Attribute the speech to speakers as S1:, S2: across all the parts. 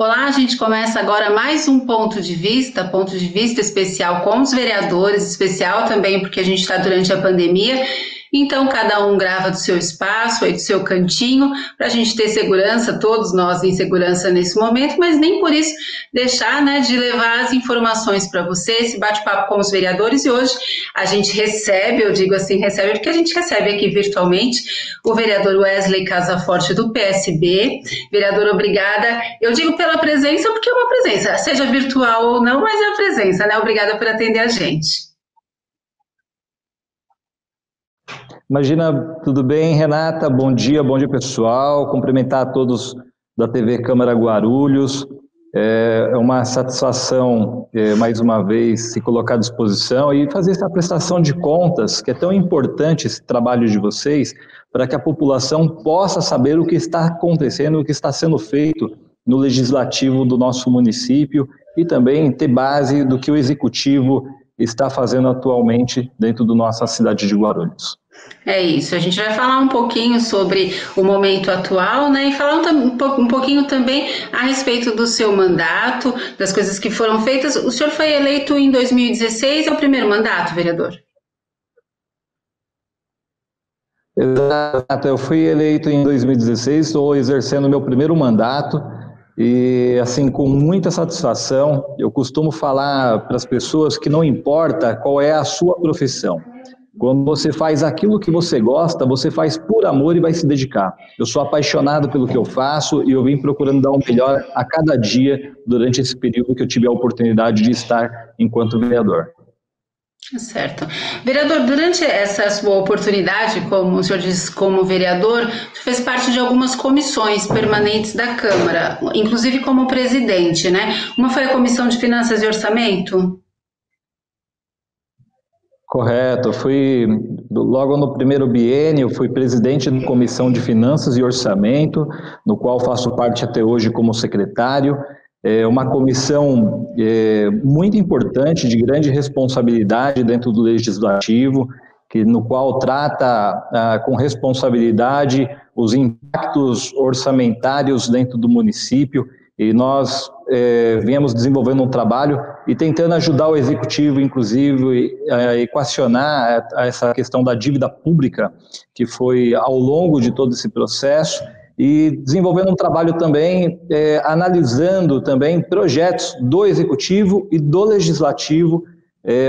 S1: Olá, a gente começa agora mais um ponto de vista especial com os vereadores, especial também porque a gente está durante a pandemia, então cada um grava do seu espaço, aí do seu cantinho, para a gente ter segurança, todos nós em segurança nesse momento, mas nem por isso deixar, né, de levar as informações para você, esse bate-papo com os vereadores, e hoje a gente recebe, eu digo assim, recebe porque a gente recebe aqui virtualmente o vereador Wesley Casaforte do PSB. Vereador, obrigada. Eu digo pela presença porque é uma presença, seja virtual ou não, mas é a presença, né? Obrigada por atender a gente.
S2: Imagina, tudo bem, Renata? Bom dia pessoal. Cumprimentar a todos da TV Câmara Guarulhos. É uma satisfação, mais uma vez, se colocar à disposição e fazer essa prestação de contas, que é tão importante esse trabalho de vocês, para que a população possa saber o que está acontecendo, o que está sendo feito no legislativo do nosso município e também ter base do que o executivo está fazendo atualmente dentro da nossa cidade de Guarulhos.
S1: É isso, a gente vai falar um pouquinho sobre o momento atual, né, e falar um pouquinho também a respeito do seu mandato, das coisas que foram feitas. O senhor foi eleito em 2016, é o primeiro mandato, vereador?
S2: Exato, eu fui eleito em 2016, estou exercendo meu primeiro mandato e, assim, com muita satisfação. Eu costumo falar para as pessoas que não importa qual é a sua profissão. Quando você faz aquilo que você gosta, você faz por amor e vai se dedicar. Eu sou apaixonado pelo que eu faço e eu vim procurando dar o melhor a cada dia durante esse período que eu tive a oportunidade de estar enquanto vereador.
S1: Certo. Vereador, durante essa sua oportunidade, como o senhor disse, como vereador, fez parte de algumas comissões permanentes da Câmara, inclusive como presidente, né? Uma foi a Comissão de Finanças e Orçamento?
S2: Correto, eu fui, logo no primeiro biênio, fui presidente da Comissão de Finanças e Orçamento, no qual faço parte até hoje como secretário. É uma comissão muito importante, de grande responsabilidade dentro do Legislativo, no qual trata com responsabilidade os impactos orçamentários dentro do município, e nós viemos desenvolvendo um trabalho e tentando ajudar o Executivo, inclusive, a equacionar essa questão da dívida pública, que foi ao longo de todo esse processo, e desenvolvendo um trabalho também, analisando também projetos do Executivo e do Legislativo,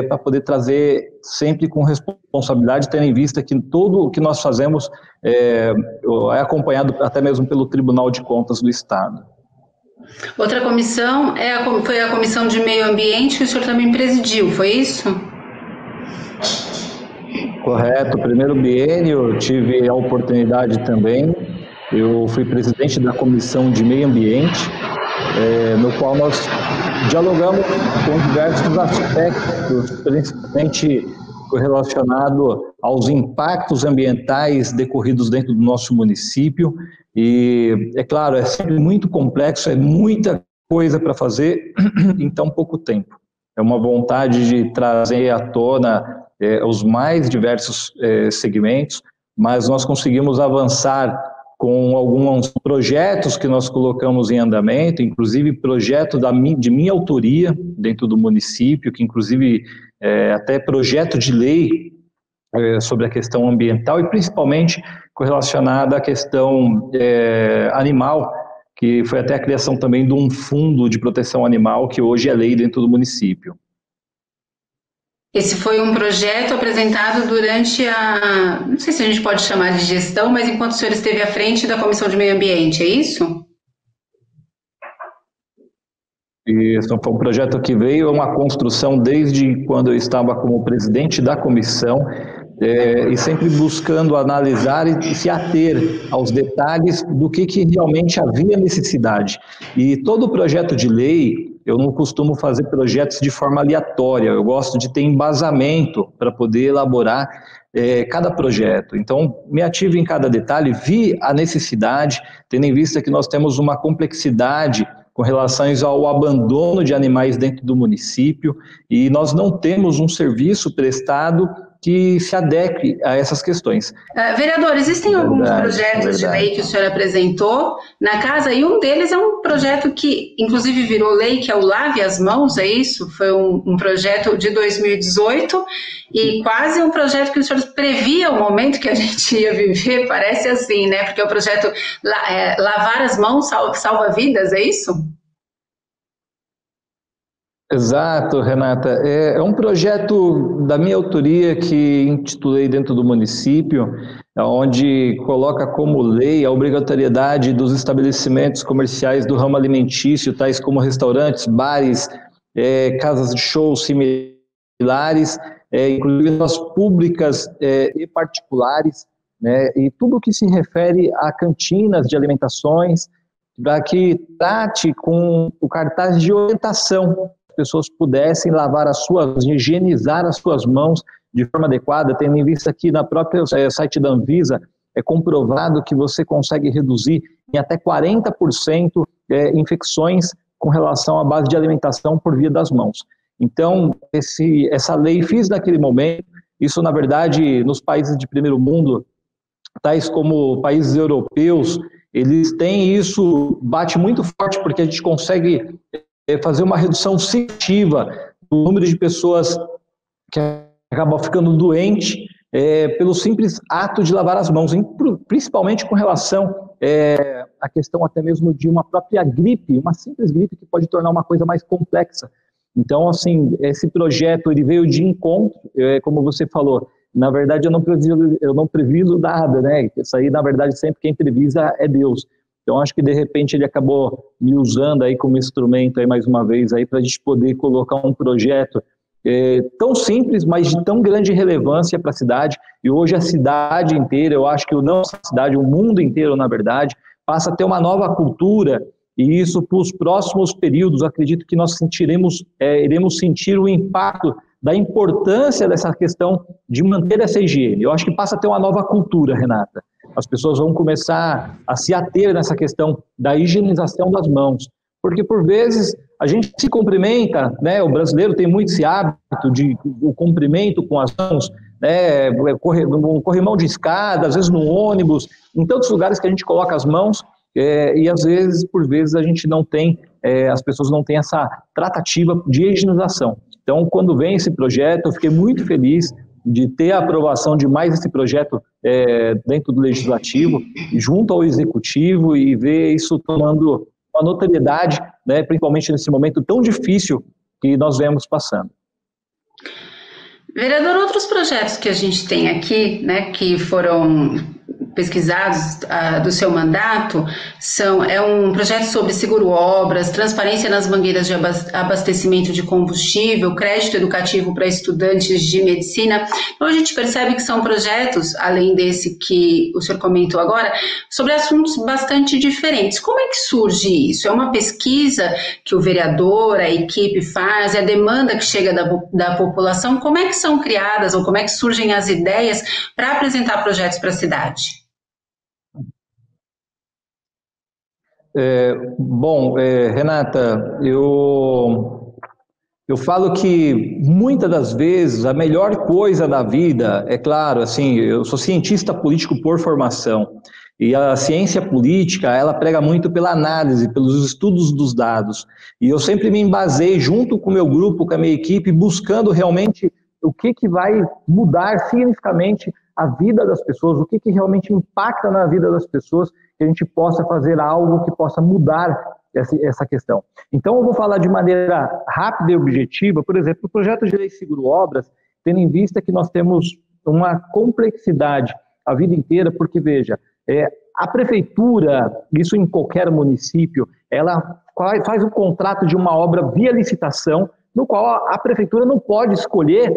S2: para poder trazer sempre com responsabilidade, tendo em vista que tudo o que nós fazemos é acompanhado até mesmo pelo Tribunal de Contas do Estado.
S1: Outra comissão foi a Comissão de Meio Ambiente, que o senhor também presidiu, foi isso?
S2: Correto, primeiro biênio tive a oportunidade também, eu fui presidente da Comissão de Meio Ambiente, no qual nós dialogamos com diversos aspectos, principalmente relacionado aos impactos ambientais decorridos dentro do nosso município, e é claro, é sempre muito complexo, é muita coisa para fazer em tão pouco tempo. É uma vontade de trazer à tona os mais diversos segmentos, mas nós conseguimos avançar com alguns projetos que nós colocamos em andamento, inclusive projeto de minha autoria dentro do município, que inclusive até projeto de lei sobre a questão ambiental e principalmente correlacionada à questão animal, que foi até a criação também de um fundo de proteção animal, que hoje é lei dentro do município.
S1: Esse foi um projeto apresentado durante não sei se a gente pode chamar de gestão, mas enquanto o senhor esteve à frente da Comissão de Meio Ambiente, é isso?
S2: Isso, foi um projeto que veio, uma construção desde quando eu estava como presidente da comissão, e sempre buscando analisar e se ater aos detalhes do que realmente havia necessidade. E todo projeto de lei, eu não costumo fazer projetos de forma aleatória, eu gosto de ter embasamento para poder elaborar cada projeto. Então, me ativo em cada detalhe, vi a necessidade, tendo em vista que nós temos uma complexidade com relação ao abandono de animais dentro do município, e nós não temos um serviço prestado que se adeque a essas questões.
S1: Vereador, existem alguns projetos de lei que o senhor apresentou na casa, e um deles é um projeto que, inclusive, virou lei, que é o Lave as Mãos, é isso? Foi um projeto de 2018 e quase um projeto que o senhor previa o momento que a gente ia viver, parece assim, né? Porque o projeto Lavar as Mãos salva vidas, é isso?
S2: Exato, Renata. É um projeto da minha autoria que intitulei dentro do município, onde coloca como lei a obrigatoriedade dos estabelecimentos comerciais do ramo alimentício, tais como restaurantes, bares, casas de show similares, inclusive as públicas e particulares, né, e tudo que se refere a cantinas de alimentações, para que trate com o cartaz de orientação, pessoas pudessem lavar higienizar as suas mãos de forma adequada, tendo em vista que na própria site da Anvisa é comprovado que você consegue reduzir em até 40% infecções com relação à base de alimentação por via das mãos. Então, essa lei fiz naquele momento, isso na verdade nos países de primeiro mundo, tais como países europeus, eles têm isso, bate muito forte porque a gente consegue fazer uma redução significativa do número de pessoas que acabam ficando doentes pelo simples ato de lavar as mãos, principalmente com relação à questão até mesmo de uma própria gripe, uma simples gripe que pode tornar uma coisa mais complexa. Então, assim, esse projeto ele veio de encontro, como você falou, na verdade eu não previso nada, né? Isso aí, na verdade, sempre quem previsa é Deus. Então, acho que, de repente, ele acabou me usando aí como instrumento, aí, mais uma vez, para a gente poder colocar um projeto tão simples, mas de tão grande relevância para a cidade. E hoje a cidade inteira, eu acho que não a cidade, o mundo inteiro, na verdade, passa a ter uma nova cultura, e isso, para os próximos períodos, acredito que nós iremos sentir o impacto da importância dessa questão de manter essa higiene. Eu acho que passa a ter uma nova cultura, Renata. As pessoas vão começar a se ater nessa questão da higienização das mãos, porque por vezes a gente se cumprimenta, né? O brasileiro tem muito esse hábito de o cumprimento com as mãos, né? Um corrimão de escada, às vezes no ônibus, em tantos lugares que a gente coloca as mãos, e às vezes, por vezes, a gente não tem, as pessoas não têm essa tratativa de higienização. Então, quando vem esse projeto, eu fiquei muito feliz de ter a aprovação de mais esse projeto dentro do Legislativo, junto ao Executivo, e ver isso tomando uma notoriedade, né, principalmente nesse momento tão difícil que nós vemos passando.
S1: Vereador, outros projetos que a gente tem aqui, né, que foram pesquisados do seu mandato, é um projeto sobre seguro-obras, transparência nas mangueiras de abastecimento de combustível, crédito educativo para estudantes de medicina. Então, a gente percebe que são projetos, além desse que o senhor comentou agora, sobre assuntos bastante diferentes. Como é que surge isso? É uma pesquisa que o vereador, a equipe faz, é a demanda que chega da população? Como é que são criadas ou como é que surgem as ideias para apresentar projetos para a cidade?
S2: Renata, eu falo que muitas das vezes a melhor coisa da vida, é claro, assim, eu sou cientista político por formação, e a ciência política, ela prega muito pela análise, pelos estudos dos dados, e eu sempre me embasei junto com o meu grupo, com a minha equipe, buscando realmente o que vai mudar significativamente a vida das pessoas, o que realmente impacta na vida das pessoas, que a gente possa fazer algo que possa mudar essa questão. Então, eu vou falar de maneira rápida e objetiva, por exemplo, o projeto de lei seguro-obras, tendo em vista que nós temos uma complexidade a vida inteira, porque, veja, a prefeitura, isso em qualquer município, ela faz um contrato de uma obra via licitação, no qual a prefeitura não pode escolher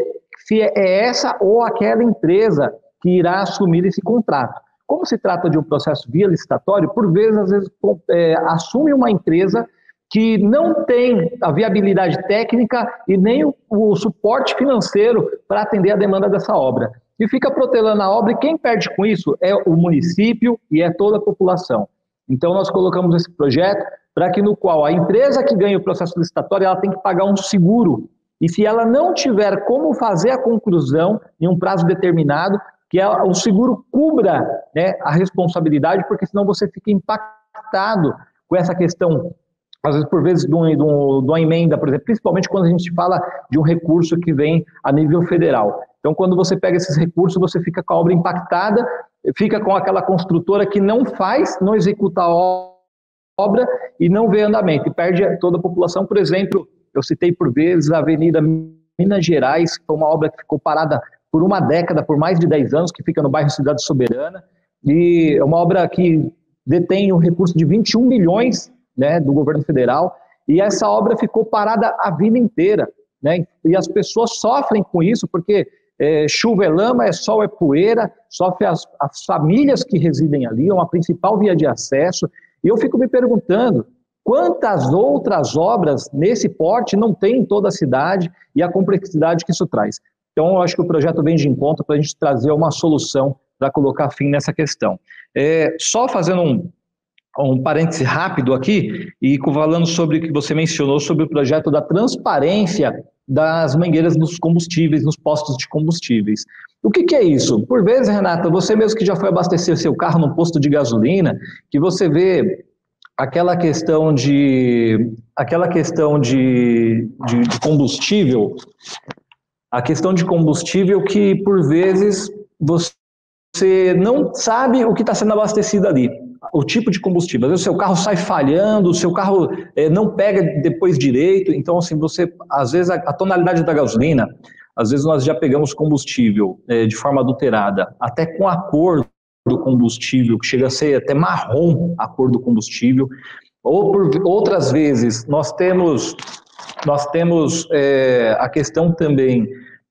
S2: se é essa ou aquela empresa que irá assumir esse contrato. Como se trata de um processo via licitatório, por vezes, às vezes, assume uma empresa que não tem a viabilidade técnica e nem o suporte financeiro para atender a demanda dessa obra. E fica protelando a obra, e quem perde com isso é o município e é toda a população. Então, nós colocamos esse projeto para que, no qual a empresa que ganha o processo licitatório, ela tem que pagar um seguro e se ela não tiver como fazer a conclusão em um prazo determinado, que o seguro cubra, né, a responsabilidade, porque senão você fica impactado com essa questão, às vezes por vezes de uma emenda, por exemplo, principalmente quando a gente fala de um recurso que vem a nível federal. Então, quando você pega esses recursos, você fica com a obra impactada, fica com aquela construtora que não executa a obra e não vê andamento, e perde toda a população. Por exemplo, eu citei por vezes a Avenida Minas Gerais, que foi uma obra que ficou parada por uma década, por mais de 10 anos, que fica no bairro Cidade Soberana, e é uma obra que detém um recurso de 21 milhões, né, do governo federal, e essa obra ficou parada a vida inteira, né, e as pessoas sofrem com isso, porque chuva é lama, é sol é poeira, sofre as famílias que residem ali, é uma principal via de acesso, e eu fico me perguntando, quantas outras obras nesse porte não tem em toda a cidade e a complexidade que isso traz? Então, eu acho que o projeto vem de encontro para a gente trazer uma solução para colocar fim nessa questão. Só fazendo um parêntese rápido aqui, e falando sobre o que você mencionou, sobre o projeto da transparência das mangueiras dos combustíveis, nos postos de combustíveis. O que é isso? Por vezes, Renata, você mesmo que já foi abastecer seu carro num posto de gasolina, que você vê aquela questão de combustível, a questão de combustível que, por vezes, você não sabe o que está sendo abastecido ali, o tipo de combustível. Às vezes o seu carro sai falhando, o seu carro não pega depois direito, então, assim, às vezes, a tonalidade da gasolina, às vezes nós já pegamos combustível de forma adulterada, até com a cor do combustível, que chega a ser até marrom a cor do combustível, ou por outras vezes nós temos a questão também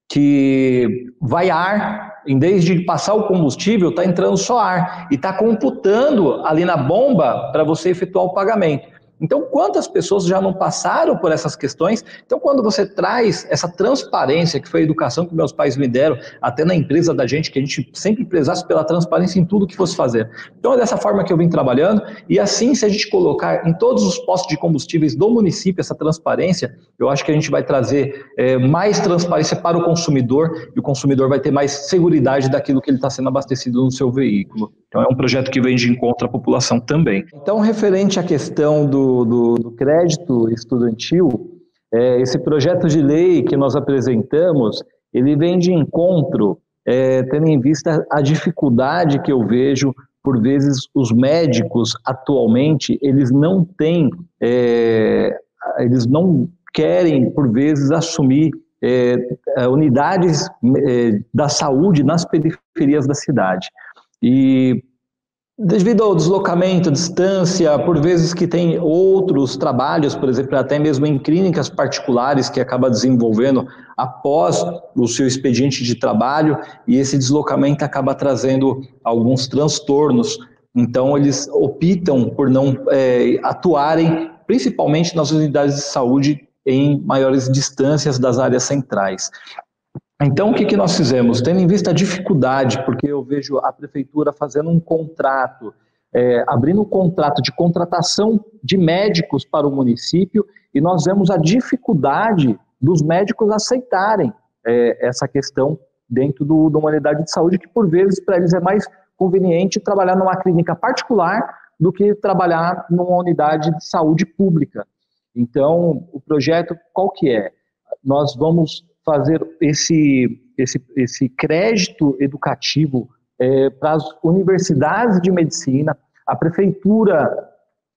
S2: que vai ar, em vez de passar o combustível, está entrando só ar, e está computando ali na bomba para você efetuar o pagamento. Então, quantas pessoas já não passaram por essas questões? Então, quando você traz essa transparência, que foi a educação que meus pais me deram, até na empresa da gente, que a gente sempre prezasse pela transparência em tudo que fosse fazer. Então, é dessa forma que eu vim trabalhando, e assim, se a gente colocar em todos os postos de combustíveis do município essa transparência, eu acho que a gente vai trazer mais transparência para o consumidor, e o consumidor vai ter mais seguridade daquilo que ele está sendo abastecido no seu veículo. Então, é um projeto que vem de encontro à população também. Então, referente à questão do crédito estudantil, esse projeto de lei que nós apresentamos, ele vem de encontro, tendo em vista a dificuldade que eu vejo, por vezes, os médicos atualmente, eles não querem, por vezes, assumir unidades da saúde nas periferias da cidade. E devido ao deslocamento, distância, por vezes que tem outros trabalhos, por exemplo, até mesmo em clínicas particulares que acaba desenvolvendo após o seu expediente de trabalho, e esse deslocamento acaba trazendo alguns transtornos. Então, eles optam por não atuarem, principalmente nas unidades de saúde em maiores distâncias das áreas centrais. Então, o que nós fizemos? Tendo em vista a dificuldade, porque eu vejo a prefeitura fazendo um contrato, abrindo um contrato de contratação de médicos para o município, e nós vemos a dificuldade dos médicos aceitarem essa questão dentro de uma unidade de saúde, que por vezes para eles é mais conveniente trabalhar numa clínica particular do que trabalhar numa unidade de saúde pública. Então, o projeto qual que é? Nós vamos fazer esse crédito educativo para as universidades de medicina, a prefeitura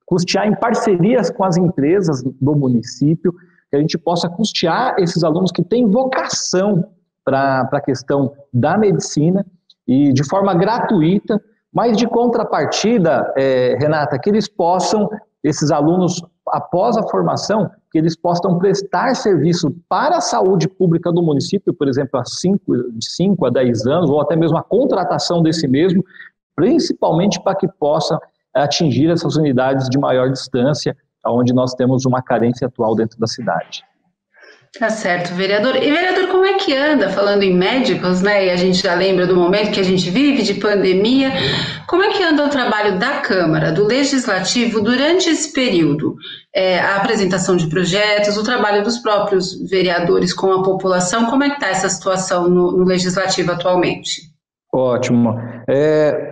S2: custear em parcerias com as empresas do município, que a gente possa custear esses alunos que têm vocação para a questão da medicina, e de forma gratuita, mas de contrapartida, Renata, que eles possam, esses alunos, após a formação, que eles possam prestar serviço para a saúde pública do município, por exemplo, de 5 a 10 anos, ou até mesmo a contratação desse mesmo, principalmente para que possa atingir essas unidades de maior distância, onde nós temos uma carência atual dentro da cidade.
S1: Tá certo, vereador. E vereador, como é que anda, falando em médicos, né? E a gente já lembra do momento que a gente vive de pandemia. Como é que anda o trabalho da Câmara, do Legislativo, durante esse período? A apresentação de projetos, o trabalho dos próprios vereadores com a população, como é que está essa situação no Legislativo atualmente?
S2: Ótimo.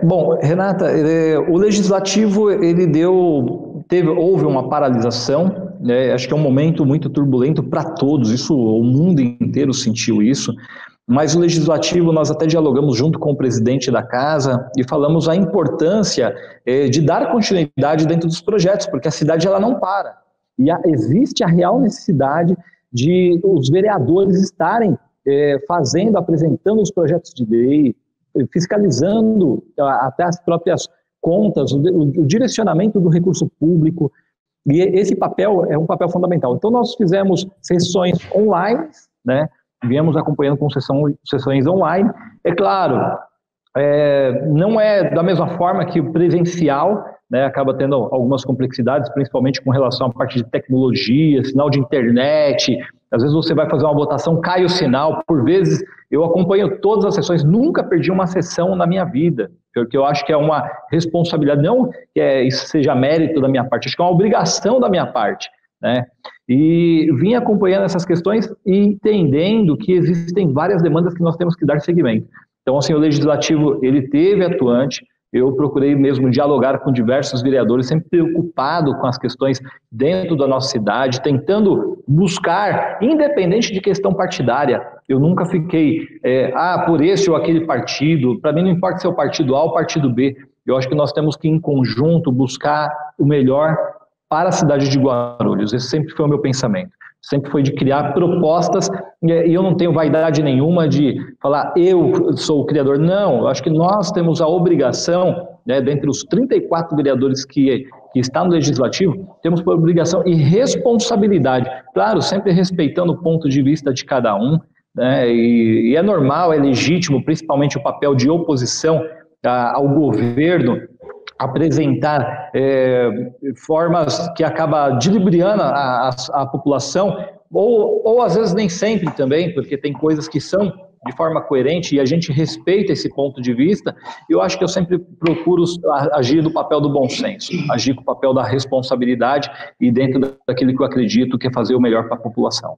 S2: Bom, Renata, o Legislativo, houve uma paralisação, né? Acho que é um momento muito turbulento para todos, o mundo inteiro sentiu isso, mas o Legislativo, nós até dialogamos junto com o presidente da Casa e falamos a importância de dar continuidade dentro dos projetos, porque a cidade ela não para. E existe a real necessidade de os vereadores estarem apresentando os projetos de lei, fiscalizando até as próprias contas, o direcionamento do recurso público, e esse papel é um papel fundamental. Então nós fizemos sessões online, né? Viemos acompanhando com sessões online. É claro, não é da mesma forma que o presencial, né? Acaba tendo algumas complexidades, principalmente com relação à parte de tecnologia, sinal de internet. Às vezes você vai fazer uma votação, cai o sinal. Por vezes eu acompanho todas as sessões, nunca perdi uma sessão na minha vida, porque eu acho que é uma responsabilidade, não que isso seja mérito da minha parte, acho que é uma obrigação da minha parte, né? E vim acompanhando essas questões e entendendo que existem várias demandas que nós temos que dar seguimento. Então, assim, o Legislativo, ele teve atuante. Eu procurei mesmo dialogar com diversos vereadores, sempre preocupado com as questões dentro da nossa cidade, tentando buscar, independente de questão partidária. Eu nunca fiquei, por esse ou aquele partido. Para mim não importa se é o partido A ou o partido B. Eu acho que nós temos que, em conjunto, buscar o melhor para a cidade de Guarulhos. Esse sempre foi o meu pensamento. Sempre foi de criar propostas, e eu não tenho vaidade nenhuma de falar eu sou o criador. Não, eu acho que nós temos a obrigação, né, dentre os 34 vereadores que estão no Legislativo, temos por obrigação e responsabilidade, claro, sempre respeitando o ponto de vista de cada um, né, e é normal, é legítimo, principalmente o papel de oposição ao governo, apresentar formas que acaba dilubriando a população, ou às vezes nem sempre também, porque tem coisas que são de forma coerente e a gente respeita esse ponto de vista. Eu acho que eu sempre procuro agir no papel do bom senso, agir com o papel da responsabilidade e dentro daquilo que eu acredito que é fazer o melhor para a população.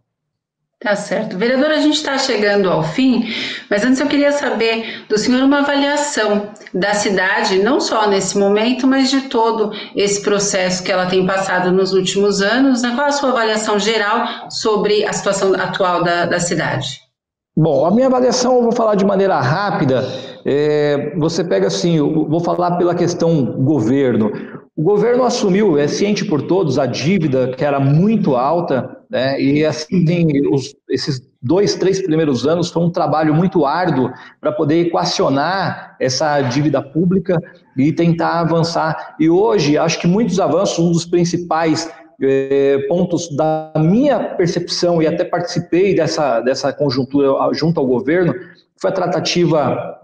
S1: Tá certo. Vereador, a gente está chegando ao fim, mas antes eu queria saber do senhor uma avaliação da cidade, não só nesse momento, mas de todo esse processo que ela tem passado nos últimos anos, né? Qual a sua avaliação geral sobre a situação atual da cidade?
S2: Bom, a minha avaliação eu vou falar de maneira rápida. Você pega assim, eu vou falar pela questão governo. O governo assumiu, é ciente por todos, a dívida que era muito alta, né? E assim, esses 2-3 primeiros anos foi um trabalho muito árduo para poder equacionar essa dívida pública e tentar avançar. E hoje, acho que muitos avanços, um dos principais pontos da minha percepção, e até participei dessa conjuntura junto ao governo, foi a tratativa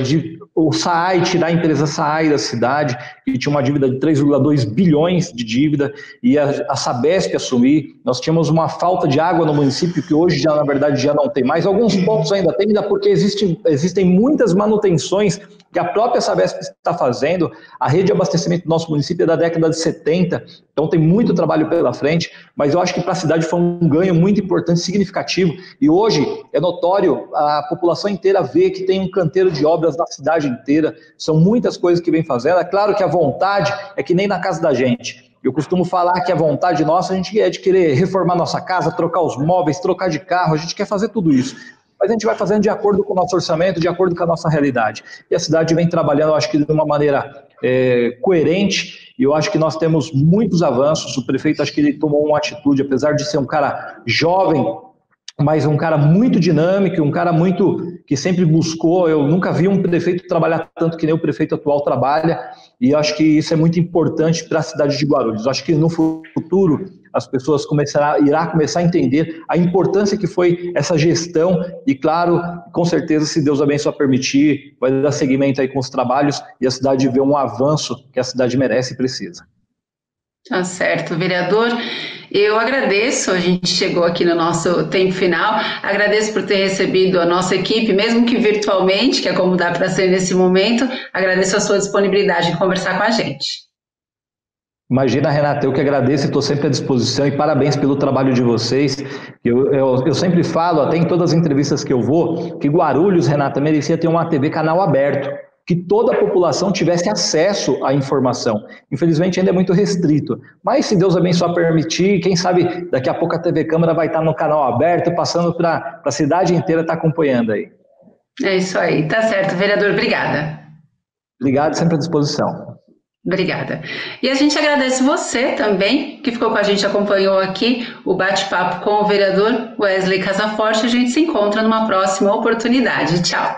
S2: de o SAAI, tirar a empresa SAAI da cidade, que tinha uma dívida de 3,2 bilhões de dívida, e a Sabesp assumir. Nós tínhamos uma falta de água no município, que hoje, na verdade, já não tem mais. Alguns pontos ainda tem, ainda porque existem muitas manutenções que a própria Sabesp está fazendo. A rede de abastecimento do nosso município é da década de 70, então tem muito trabalho pela frente, mas eu acho que para a cidade foi um ganho muito importante, significativo, e hoje é notório, a população inteira vê que tem um canteiro de obras na cidade inteira, são muitas coisas que vem fazendo. É claro que a vontade é que nem na casa da gente. Eu costumo falar que a vontade nossa, a gente é de querer reformar nossa casa, trocar os móveis, trocar de carro, a gente quer fazer tudo isso. Mas a gente vai fazendo de acordo com o nosso orçamento, de acordo com a nossa realidade. E a cidade vem trabalhando, eu acho que de uma maneira coerente, e eu acho que nós temos muitos avanços. O prefeito, acho que ele tomou uma atitude, apesar de ser um cara jovem, mas um cara muito dinâmico, um cara que sempre buscou. Eu nunca vi um prefeito trabalhar tanto que nem o prefeito atual trabalha, e acho que isso é muito importante para a cidade de Guarulhos. Acho que no futuro as pessoas irá começar a entender a importância que foi essa gestão, e claro, com certeza, se Deus abençoar permitir, vai dar seguimento aí com os trabalhos, e a cidade vê um avanço que a cidade merece e precisa.
S1: Tá certo, vereador. Eu agradeço, a gente chegou aqui no nosso tempo final, agradeço por ter recebido a nossa equipe, mesmo que virtualmente, que é como dá para ser nesse momento, agradeço a sua disponibilidade em conversar com a gente.
S2: Imagina, Renata, eu que agradeço e estou sempre à disposição e parabéns pelo trabalho de vocês. Eu sempre falo, até em todas as entrevistas que eu vou, que Guarulhos, Renata, merecia ter uma TV canal aberto, que toda a população tivesse acesso à informação. Infelizmente ainda é muito restrito, mas se Deus abençoar permitir, quem sabe daqui a pouco a TV Câmara vai estar no canal aberto, passando para a cidade inteira estar acompanhando aí.
S1: É isso aí, tá certo, vereador, obrigada.
S2: Obrigado, sempre à disposição.
S1: Obrigada. E a gente agradece você também, que ficou com a gente, acompanhou aqui o bate-papo com o vereador Wesley Casaforte. A gente se encontra numa próxima oportunidade. Tchau.